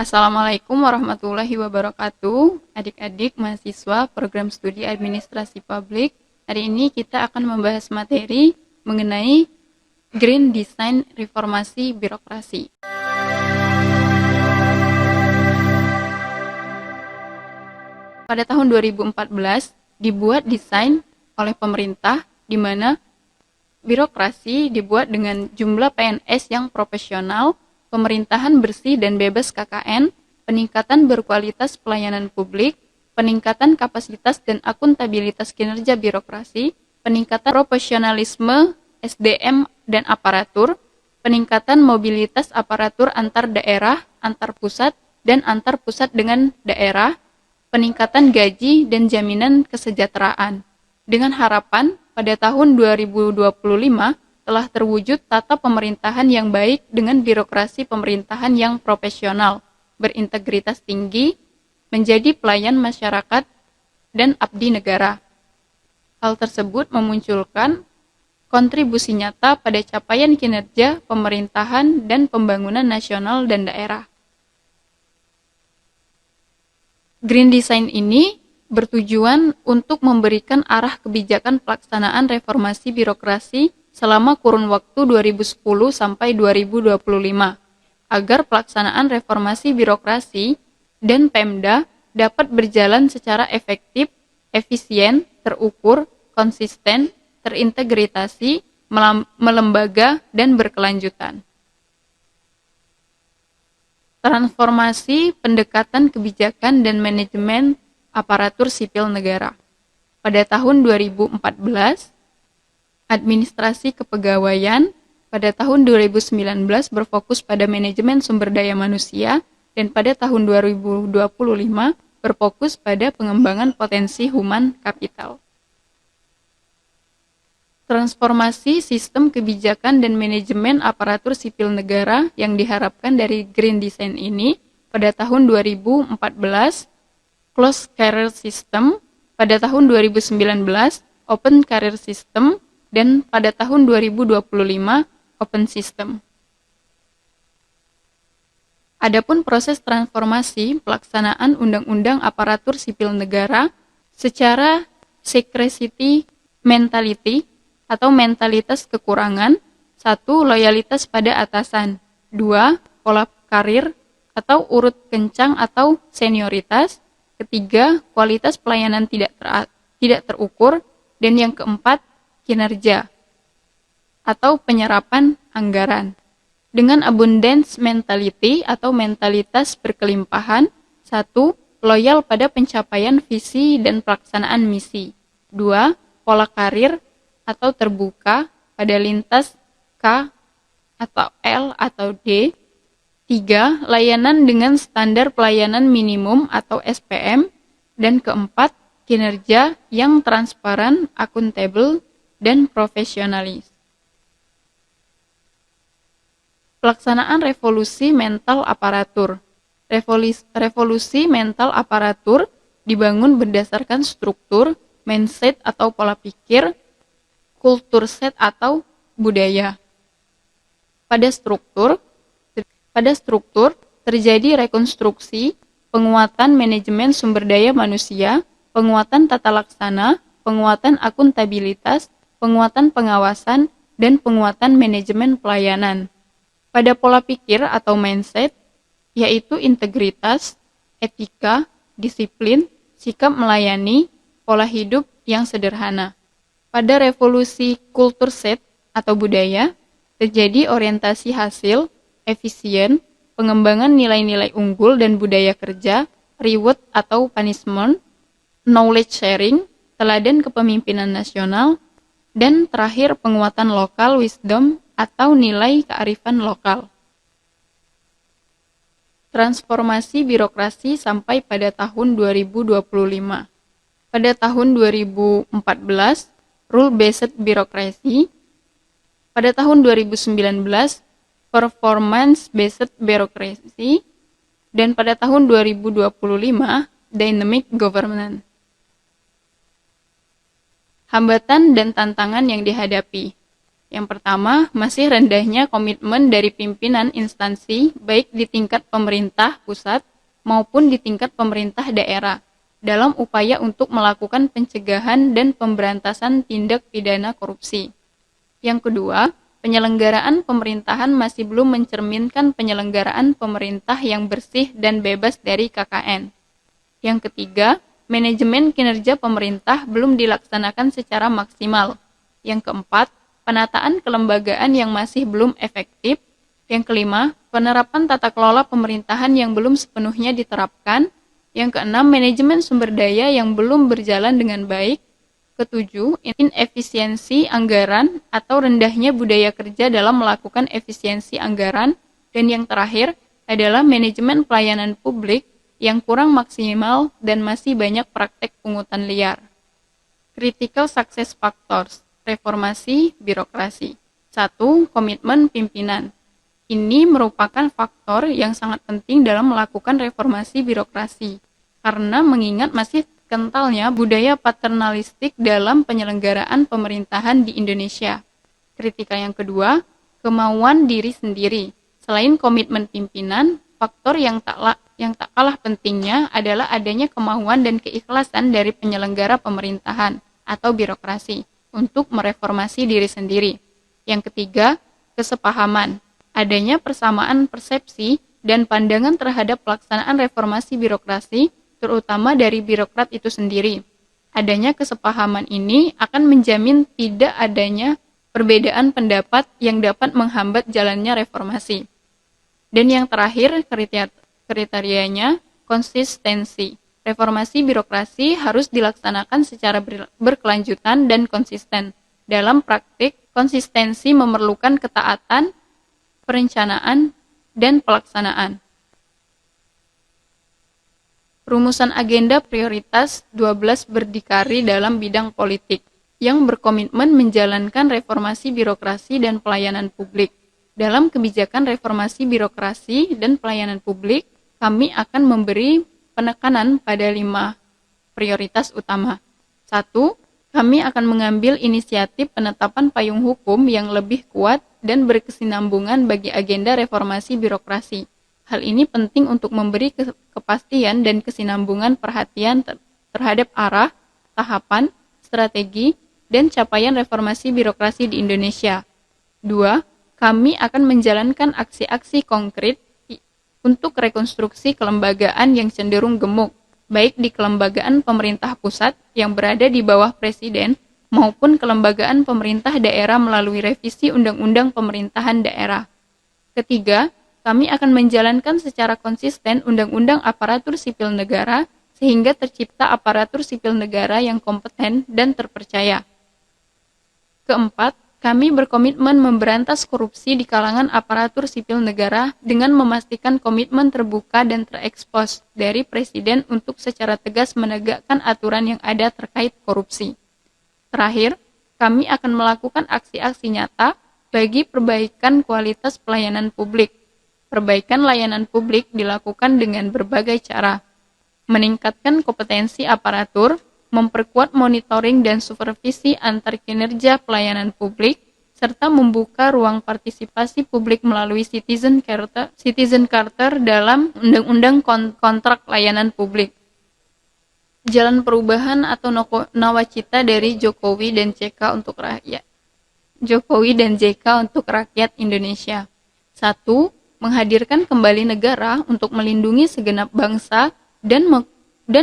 Assalamualaikum warahmatullahi wabarakatuh, adik-adik mahasiswa program studi administrasi publik. Hari ini kita akan membahas materi mengenai Green Design Reformasi Birokrasi. Pada tahun 2014 dibuat desain oleh pemerintah di mana birokrasi dibuat dengan jumlah PNS yang profesional, pemerintahan bersih dan bebas KKN, peningkatan berkualitas pelayanan publik, peningkatan kapasitas dan akuntabilitas kinerja birokrasi, peningkatan profesionalisme SDM dan aparatur, peningkatan mobilitas aparatur antar daerah, antar pusat, dan antar pusat dengan daerah, peningkatan gaji dan jaminan kesejahteraan. Dengan harapan pada tahun 2025 telah terwujud tata pemerintahan yang baik dengan birokrasi pemerintahan yang profesional, berintegritas tinggi, menjadi pelayan masyarakat, dan abdi negara. Hal tersebut memunculkan kontribusi nyata pada capaian kinerja pemerintahan dan pembangunan nasional dan daerah. Green Design ini bertujuan untuk memberikan arah kebijakan pelaksanaan reformasi birokrasi selama kurun waktu 2010 sampai 2025, agar pelaksanaan reformasi birokrasi dan Pemda dapat berjalan secara efektif, efisien, terukur, konsisten, terintegrasi, melembaga, dan berkelanjutan. Transformasi pendekatan kebijakan dan manajemen aparatur sipil negara. Pada tahun 2014, administrasi kepegawaian, pada tahun 2019 berfokus pada manajemen sumber daya manusia, dan pada tahun 2025 berfokus pada pengembangan potensi human capital. Transformasi sistem kebijakan dan manajemen aparatur sipil negara yang diharapkan dari Green Design ini pada tahun 2014, Closed Career System, pada tahun 2019, Open Career System, dan pada tahun 2025, Open System. Adapun proses transformasi pelaksanaan Undang-Undang Aparatur Sipil Negara secara scarcity mentality atau mentalitas kekurangan, 1. Loyalitas pada atasan, 2. Pola karir atau urut kencang atau senioritas, ketiga, kualitas pelayanan tidak terukur, dan yang keempat, kinerja atau penyerapan anggaran. Dengan abundance mentality atau mentalitas berkelimpahan, 1. Loyal pada pencapaian visi dan pelaksanaan misi, 2. Pola karir atau terbuka pada lintas K atau L atau D, 3. Layanan dengan standar pelayanan minimum atau SPM, dan keempat, kinerja yang transparan, akuntabel, dan profesionalis. Pelaksanaan revolusi mental aparatur. Revolusi mental aparatur dibangun berdasarkan struktur, mindset atau pola pikir, kultur set atau budaya. Pada struktur terjadi rekonstruksi, penguatan manajemen sumber daya manusia, penguatan tata laksana, penguatan akuntabilitas, penguatan pengawasan, dan penguatan manajemen pelayanan. Pada pola pikir atau mindset, yaitu integritas, etika, disiplin, sikap melayani, pola hidup yang sederhana. Pada revolusi kultur set atau budaya, terjadi orientasi hasil, efisien, pengembangan nilai-nilai unggul dan budaya kerja, reward atau punishment, knowledge sharing, teladan kepemimpinan nasional, dan terakhir penguatan lokal wisdom atau nilai kearifan lokal. Transformasi birokrasi sampai pada tahun 2025. Pada tahun 2014, Rule-Based Bureaucracy. Pada tahun 2019, Performance-Based Bureaucracy. Dan pada tahun 2025, Dynamic Governance. Hambatan dan tantangan yang dihadapi. Yang pertama, masih rendahnya komitmen dari pimpinan instansi, baik di tingkat pemerintah pusat maupun di tingkat pemerintah daerah, dalam upaya untuk melakukan pencegahan dan pemberantasan tindak pidana korupsi. Yang kedua, penyelenggaraan pemerintahan masih belum mencerminkan penyelenggaraan pemerintah yang bersih dan bebas dari KKN. Yang ketiga, manajemen kinerja pemerintah belum dilaksanakan secara maksimal. Yang keempat, penataan kelembagaan yang masih belum efektif. Yang kelima, penerapan tata kelola pemerintahan yang belum sepenuhnya diterapkan. Yang keenam, manajemen sumber daya yang belum berjalan dengan baik. Ketujuh, inefisiensi anggaran atau rendahnya budaya kerja dalam melakukan efisiensi anggaran. Dan yang terakhir adalah manajemen pelayanan publik yang kurang maksimal dan masih banyak praktek pungutan liar. Critical Success Factors, reformasi birokrasi. 1. Komitmen pimpinan. Ini merupakan faktor yang sangat penting dalam melakukan reformasi birokrasi, karena mengingat masih kentalnya budaya paternalistik dalam penyelenggaraan pemerintahan di Indonesia. Kritika yang kedua, kemauan diri sendiri. Selain komitmen pimpinan, faktor yang tak kalah pentingnya adalah adanya kemauan dan keikhlasan dari penyelenggara pemerintahan atau birokrasi untuk mereformasi diri sendiri. Yang ketiga, kesepahaman. Adanya persamaan persepsi dan pandangan terhadap pelaksanaan reformasi birokrasi, terutama dari birokrat itu sendiri. Adanya kesepahaman ini akan menjamin tidak adanya perbedaan pendapat yang dapat menghambat jalannya reformasi. Dan yang terakhir, kriterianya konsistensi. Reformasi birokrasi harus dilaksanakan secara berkelanjutan dan konsisten. Dalam praktik, konsistensi memerlukan ketaatan, perencanaan, dan pelaksanaan. Rumusan agenda prioritas 12 berdikari dalam bidang politik yang berkomitmen menjalankan reformasi birokrasi dan pelayanan publik. Dalam kebijakan reformasi birokrasi dan pelayanan publik, kami akan memberi penekanan pada 5 prioritas utama. 1. Kami akan mengambil inisiatif penetapan payung hukum yang lebih kuat dan berkesinambungan bagi agenda reformasi birokrasi. Hal ini penting untuk memberi kepastian dan kesinambungan perhatian terhadap arah, tahapan, strategi, dan capaian reformasi birokrasi di Indonesia. 2. Kami akan menjalankan aksi-aksi konkret untuk rekonstruksi kelembagaan yang cenderung gemuk, baik di kelembagaan pemerintah pusat yang berada di bawah presiden maupun kelembagaan pemerintah daerah melalui revisi Undang-Undang Pemerintahan Daerah. Ketiga, kami akan menjalankan secara konsisten Undang-Undang Aparatur Sipil Negara sehingga tercipta aparatur sipil negara yang kompeten dan terpercaya. Keempat, kami berkomitmen memberantas korupsi di kalangan aparatur sipil negara dengan memastikan komitmen terbuka dan terekspos dari Presiden untuk secara tegas menegakkan aturan yang ada terkait korupsi. Terakhir, kami akan melakukan aksi-aksi nyata bagi perbaikan kualitas pelayanan publik. Perbaikan layanan publik dilakukan dengan berbagai cara, meningkatkan kompetensi aparatur, memperkuat monitoring dan supervisi antar kinerja pelayanan publik, serta membuka ruang partisipasi publik melalui Citizen Charter dalam Undang-Undang Kontrak Layanan Publik. Jalan perubahan atau nawacita dari Jokowi dan JK untuk rakyat. Jokowi dan JK untuk rakyat Indonesia. 1. Menghadirkan kembali negara untuk melindungi segenap bangsa dan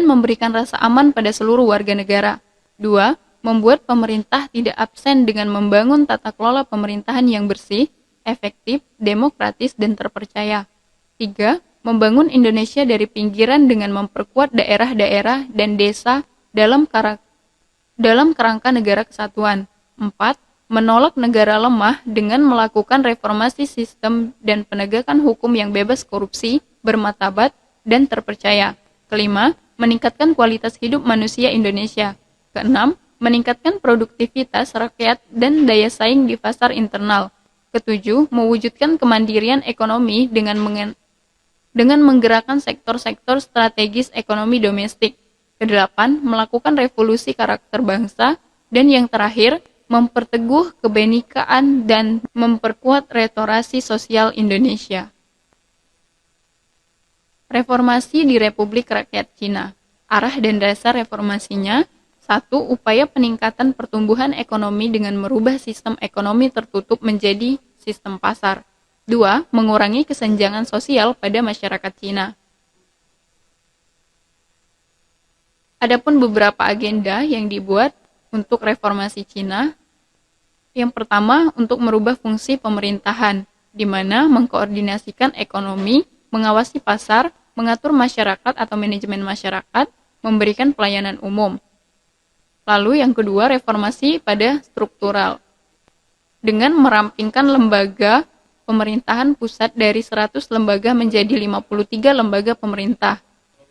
memberikan rasa aman pada seluruh warga negara. 2. Membuat pemerintah tidak absen dengan membangun tata kelola pemerintahan yang bersih, efektif, demokratis, dan terpercaya. 3. Membangun Indonesia dari pinggiran dengan memperkuat daerah-daerah dan desa dalam kerangka negara kesatuan. 4. Menolak negara lemah dengan melakukan reformasi sistem dan penegakan hukum yang bebas korupsi, bermartabat, dan terpercaya. Kelima, meningkatkan kualitas hidup manusia Indonesia. Keenam, meningkatkan produktivitas rakyat dan daya saing di pasar internal. Ketujuh, mewujudkan kemandirian ekonomi dengan menggerakkan sektor-sektor strategis ekonomi domestik. Kedelapan, melakukan revolusi karakter bangsa. Dan yang terakhir, memperteguh kebenekaan dan memperkuat restorasi sosial Indonesia. Reformasi di Republik Rakyat Cina. Arah dan dasar reformasinya: 1. Upaya peningkatan pertumbuhan ekonomi dengan merubah sistem ekonomi tertutup menjadi sistem pasar. 2. Mengurangi kesenjangan sosial pada masyarakat Cina. Adapun beberapa agenda yang dibuat untuk reformasi Cina. Yang pertama, untuk merubah fungsi pemerintahan, di mana mengkoordinasikan ekonomi, mengawasi pasar, mengatur masyarakat atau manajemen masyarakat, memberikan pelayanan umum. Lalu yang kedua, reformasi pada struktural, dengan merampingkan lembaga pemerintahan pusat dari 100 lembaga menjadi 53 lembaga pemerintah.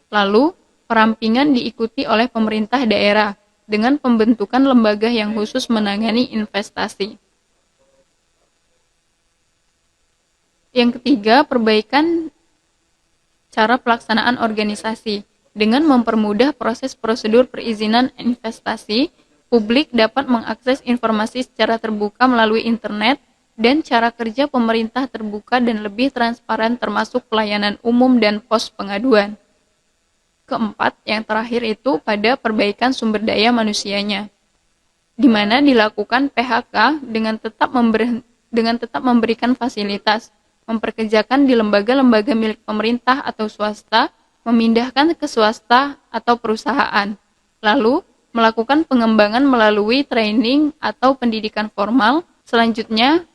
Lalu, perampingan diikuti oleh pemerintah daerah dengan pembentukan lembaga yang khusus menangani investasi. Yang ketiga, perbaikan cara pelaksanaan organisasi. Dengan mempermudah proses prosedur perizinan investasi, publik dapat mengakses informasi secara terbuka melalui internet, dan cara kerja pemerintah terbuka dan lebih transparan termasuk pelayanan umum dan pos pengaduan. Keempat, yang terakhir itu pada perbaikan sumber daya manusianya, di mana dilakukan PHK dengan tetap memberikan fasilitas, memperkerjakan di lembaga-lembaga milik pemerintah atau swasta, memindahkan ke swasta atau perusahaan, lalu melakukan pengembangan melalui training atau pendidikan formal, selanjutnya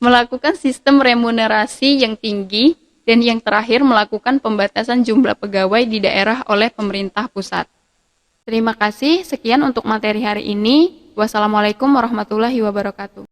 melakukan sistem remunerasi yang tinggi, dan yang terakhir melakukan pembatasan jumlah pegawai di daerah oleh pemerintah pusat. Terima kasih, sekian untuk materi hari ini. Wassalamualaikum warahmatullahi wabarakatuh.